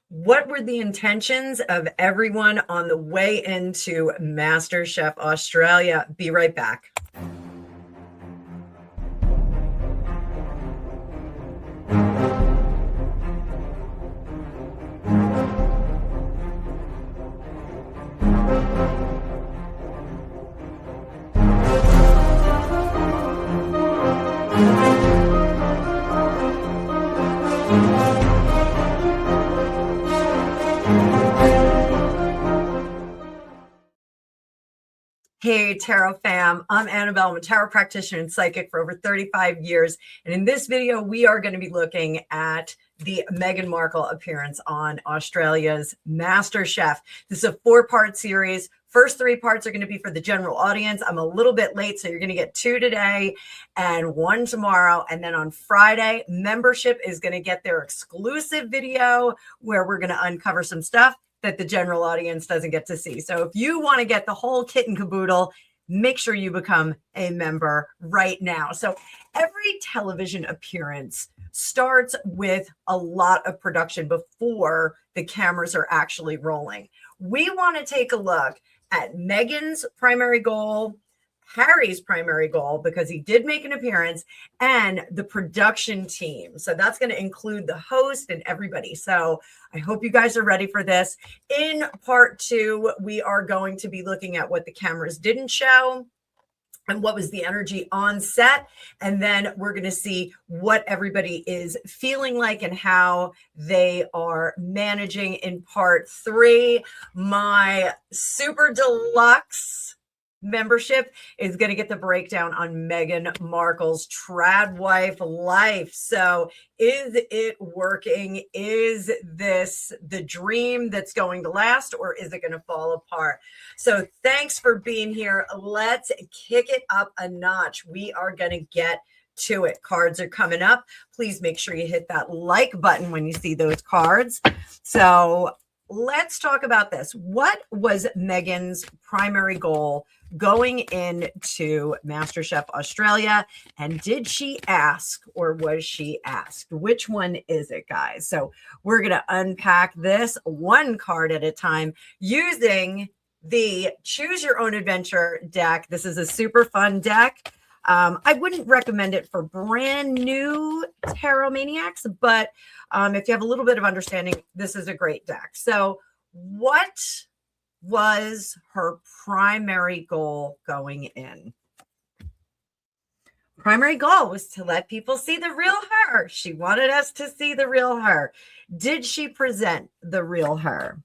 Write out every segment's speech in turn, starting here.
What were the intentions of everyone on the way into MasterChef Australia? Be right back. Hey, Tarot fam, I'm Annabelle. I'm a tarot practitioner and psychic for over 35 years. And in this video, we are going to be looking at the Meghan Markle appearance on Australia's MasterChef. This is a 4-part series. First 3 parts are going to be for the general audience. I'm a little bit late, so you're going to get 2 today and 1 tomorrow. And then on Friday, membership is going to get their exclusive video where we're going to uncover some stuff that the general audience doesn't get to see. So if you want to get the whole kit and caboodle, make sure you become a member right now. So every television appearance starts with a lot of production before the cameras are actually rolling. We want to take a look at Meghan's primary goal, Harry's primary goal, because he did make an appearance, and the production team. So that's going to include the host and everybody. So I hope you guys are ready for this. In part 2, we are going to be looking at what the cameras didn't show and what was the energy on set. And then we're going to see what everybody is feeling like and how they are managing in part 3. My super deluxe membership is going to get the breakdown on Meghan Markle's trad wife life. So is it working? Is this the dream that's going to last, or is it going to fall apart? So thanks for being here. Let's kick it up a notch. We are going to get to it. Cards are coming up. Please make sure you hit that like button when you see those cards. So let's talk about this. What was Meghan's primary goal going into MasterChef Australia? And did she ask, or was she asked? Which one is it, guys? So we're going to unpack this one card at a time using the Choose Your Own Adventure deck. This is a super fun deck. I wouldn't recommend it for brand new tarot maniacs, but if you have a little bit of understanding, this is a great deck. So what was her primary goal going in? Primary goal was to let people see the real her. She wanted us to see the real her. Did she present the real her?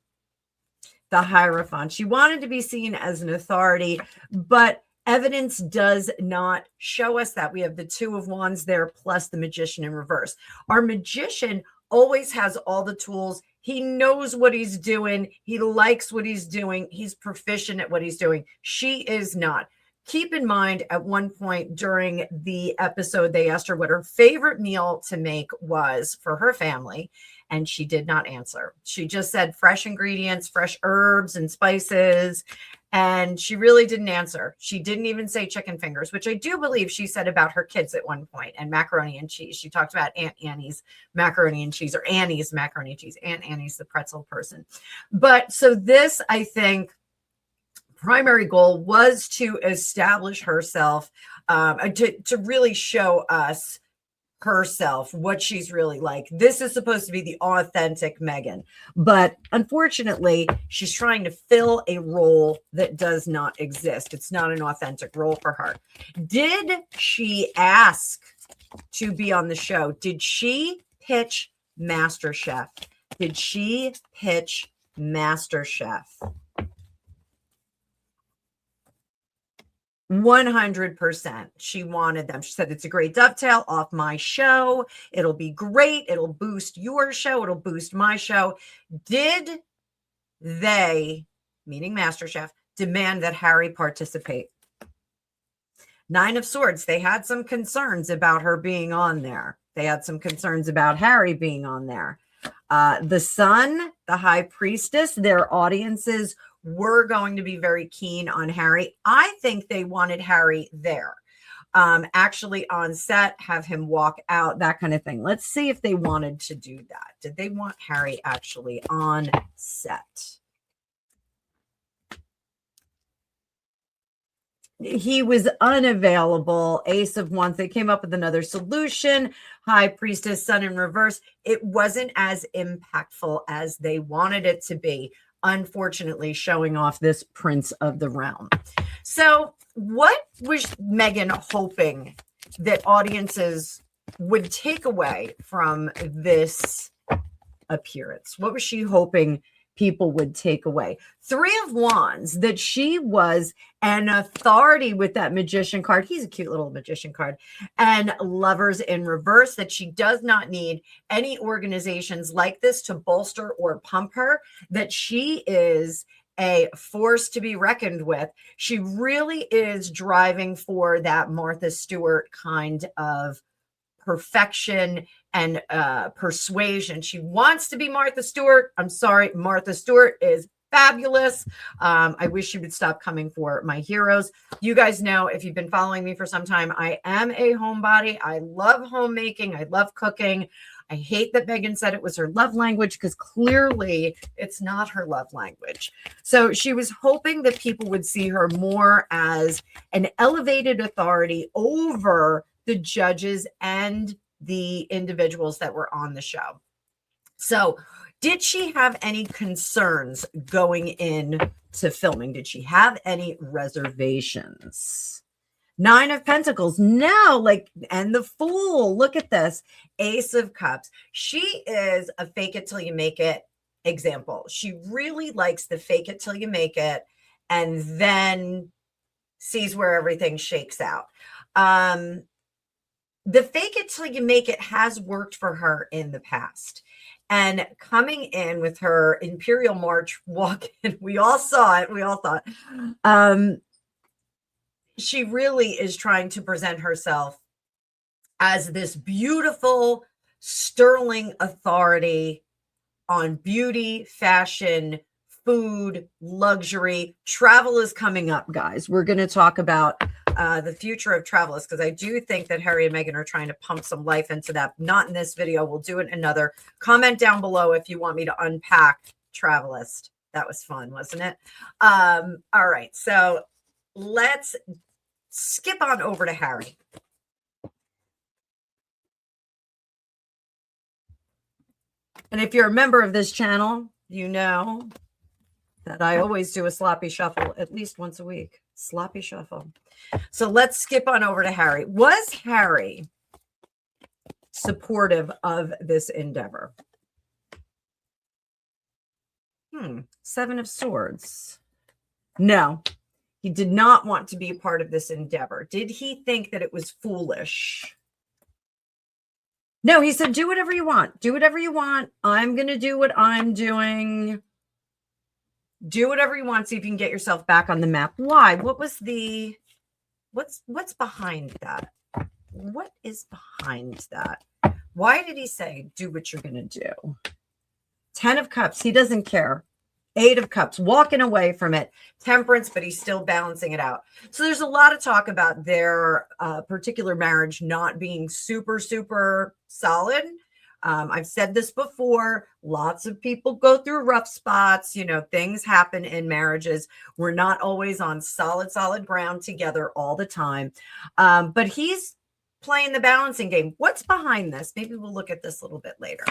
The Hierophant. She wanted to be seen as an authority, but evidence does not show us that. We have the 2 of Wands there plus the Magician in reverse. Our Magician always has all the tools. He knows what he's doing. He likes what he's doing. He's proficient at what he's doing. She is not. Keep in mind, at one point during the episode, they asked her what her favorite meal to make was for her family, and she did not answer. She just said fresh ingredients, fresh herbs and spices, and she really didn't answer. She didn't even say chicken fingers, which I do believe she said about her kids at one point, and macaroni and cheese. She talked about Aunt Annie's macaroni and cheese, or Annie's macaroni and cheese. Aunt Annie's the pretzel person. But so this, I think, primary goal was to establish herself, to really show us herself, what she's really like. This is supposed to be the authentic Meghan, but unfortunately, she's trying to fill a role that does not exist. It's not an authentic role for her. Did she ask to be on the show? Did she pitch MasterChef? Did she pitch MasterChef? 100%. She wanted them. She said, it's a great dovetail off my show. It'll be great. It'll boost your show. It'll boost my show. Did they, meaning MasterChef, demand that Harry participate? 9 of Swords. They had some concerns about her being on there. They had some concerns about Harry being on there. The Sun, the High Priestess, their audiences were going to be very keen on Harry. I think they wanted Harry there. actually on set, have him walk out, that kind of thing. Let's see if they wanted to do that. Did they want Harry actually on set? He was unavailable. Ace of Wands. They came up with another solution. High Priestess, Sun in reverse. It wasn't as impactful as they wanted it to be, unfortunately, showing off this Prince of the Realm. So what was Meghan hoping that audiences would take away from this appearance? What was she hoping people would take away? Three of Wands, that she was an authority with that Magician card. He's a cute little Magician card. And Lovers in reverse, that she does not need any organizations like this to bolster or pump her, that she is a force to be reckoned with. She really is driving for that Martha Stewart kind of perfection and persuasion. She wants to be Martha Stewart. I'm sorry, Martha Stewart is fabulous. I wish she would stop coming for my heroes. You guys know, if you've been following me for some time, I am a homebody. I love homemaking. I love cooking. I hate that Meghan said it was her love language, because clearly it's not her love language. So she was hoping that people would see her more as an elevated authority over the judges and the individuals that were on the show. So did she have any concerns going in to filming? Did she have any reservations? Nine of Pentacles. No, and the Fool. Look at this. Ace of Cups. She is a fake it till you make it example. She really likes the fake it till you make it and then sees where everything shakes out. The fake it till you make it has worked for her in the past. And coming in with her Imperial March walk in, we all saw it. We all thought, she really is trying to present herself as this beautiful, sterling authority on beauty, fashion, food, luxury. Travel is coming up, guys. We're going to talk about the future of Travelist, because I do think that Harry and Meghan are trying to pump some life into that. Not in this video. We'll do it in another. Comment down below if you want me to unpack Travelist. That was fun, wasn't it? All right. So let's skip on over to Harry. And if you're a member of this channel, you know that I always do a sloppy shuffle at least once a week. Sloppy shuffle. So let's skip on over to Harry. Was Harry supportive of this endeavor? Seven of Swords. No, he did not want to be a part of this endeavor. Did he think that it was foolish? No, he said, do whatever you want. Do whatever you want. I'm going to do what I'm doing. Do whatever you want. See if you can get yourself back on the map. Why? What was the, what's behind that? What is behind that? Why did he say, do what you're going to do? 10 of Cups. He doesn't care. 8 of Cups, walking away from it. Temperance, but he's still balancing it out. So there's a lot of talk about their particular marriage not being super, super solid. I've said this before. Lots of people go through rough spots. You know, things happen in marriages. We're not always on solid ground together all the time. But he's playing the balancing game. What's behind this? Maybe we'll look at this a little bit later.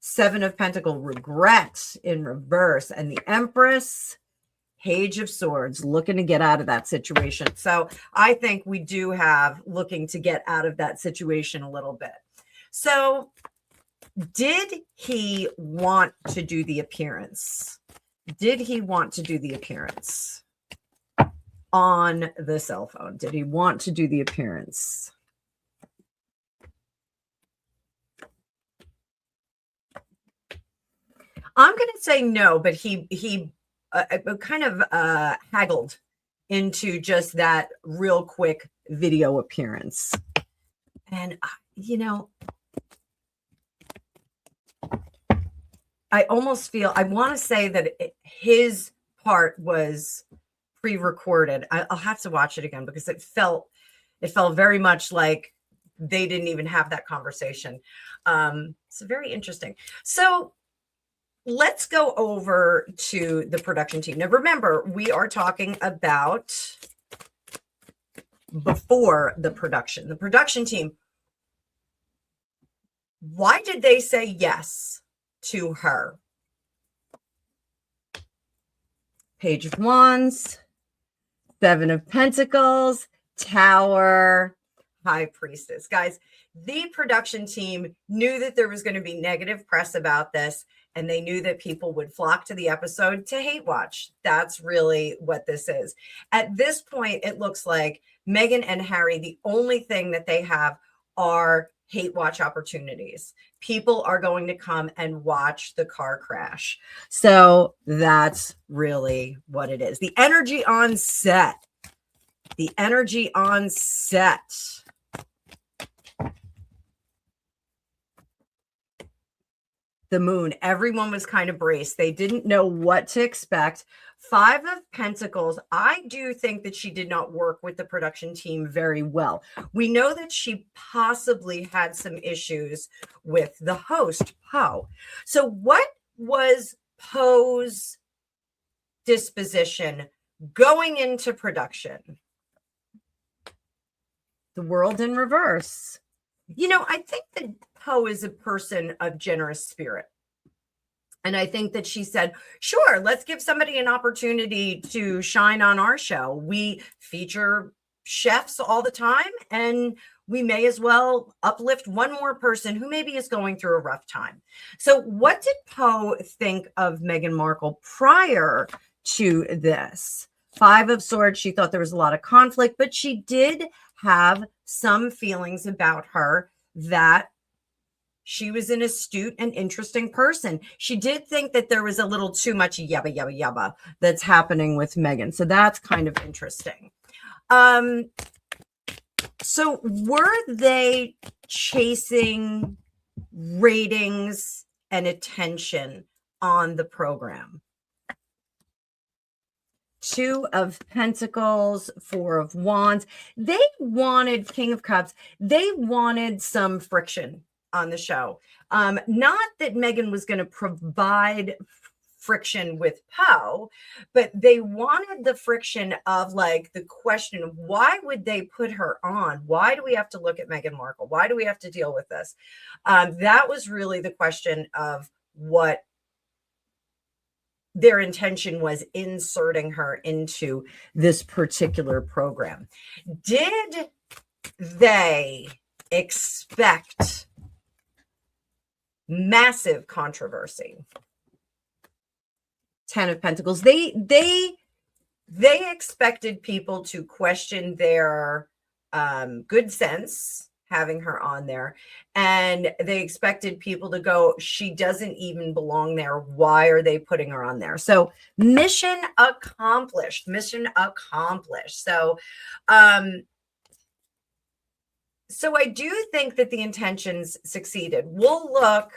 7 of Pentacles, regret in reverse. And the Empress, Page of Swords, looking to get out of that situation. So I think we do have looking to get out of that situation a little bit. So did he want to do the appearance? Did he want to do the appearance on the cell phone? Did he want to do the appearance? I'm going to say no, but he kind of haggled into just that real quick video appearance. And, you know, I almost feel, I want to say that his part was pre-recorded. I'll have to watch it again because it felt very much like they didn't even have that conversation. So very interesting. So let's go over to the production team. Now, remember, we are talking about before the production. The production team, why did they say yes to her? Page of Wands, Seven of Pentacles, Tower, High Priestess. Guys, the production team knew that there was going to be negative press about this, and they knew that people would flock to the episode to hate watch. That's really what this is. At this point, it looks like Meghan and Harry, the only thing that they have are hate watch opportunities. People are going to come and watch the car crash. So that's really what it is. The energy on set. The energy on set. The moon. Everyone was kind of braced. They didn't know what to expect. Five of Pentacles. I do think that she did not work with the production team very well. We know that she possibly had some issues with the host, Poe. So what was Poe's disposition going into production? The World in reverse. You know, I think that Poe is a person of generous spirit. And I think that she said, sure, let's give somebody an opportunity to shine on our show. We feature chefs all the time, and we may as well uplift one more person who maybe is going through a rough time. So what did Poe think of Meghan Markle prior to this? Five of Swords, she thought there was a lot of conflict, but she did have some feelings about her that she was an astute and interesting person. She did think that there was a little too much yabba, yabba, yabba that's happening with Meghan. So that's kind of interesting. So were they chasing ratings and attention on the program? Two of Pentacles, Four of Wands. They wanted, King of Cups, they wanted some friction on the show. Not that Meghan was going to provide friction with Poe, but they wanted the friction of like the question of why would they put her on? Why do we have to look at Meghan Markle? Why do we have to deal with this? That was really the question of what their intention was inserting her into this particular program. Did they expect massive controversy? Ten of Pentacles. They expected people to question their good sense having her on there, and they expected people to go, she doesn't even belong there. Why are they putting her on there? So mission accomplished. Mission accomplished. So so I do think that the intentions succeeded. We'll look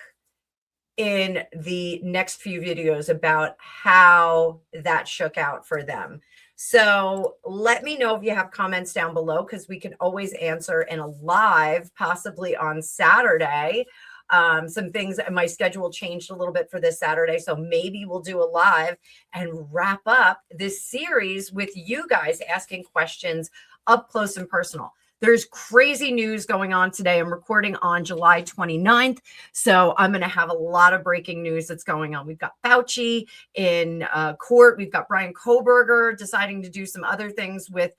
in the next few videos about how that shook out for them. So let me know if you have comments down below, because we can always answer in a live, possibly on Saturday. Some things, my schedule changed a little bit for this Saturday, so maybe we'll do a live and wrap up this series with you guys asking questions up close and personal. There's crazy news going on today. I'm recording on July 29th. So I'm going to have a lot of breaking news that's going on. We've got Fauci in court. We've got Brian Koberger deciding to do some other things with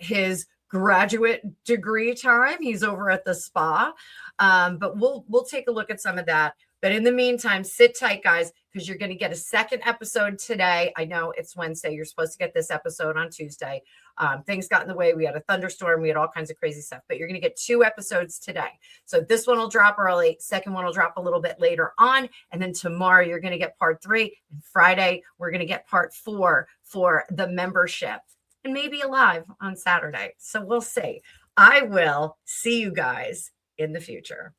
his graduate degree time. He's over at the spa. But we'll take a look at some of that. But in the meantime, sit tight, guys, because you're going to get a second episode today. I know it's Wednesday. You're supposed to get this episode on Tuesday. Things got in the way. We had a thunderstorm. We had all kinds of crazy stuff. But you're going to get 2 episodes today. So this one will drop early. Second one will drop a little bit later on. And then tomorrow, you're going to get part 3. And Friday, we're going to get part 4 for the membership. And maybe a live on Saturday. So we'll see. I will see you guys in the future.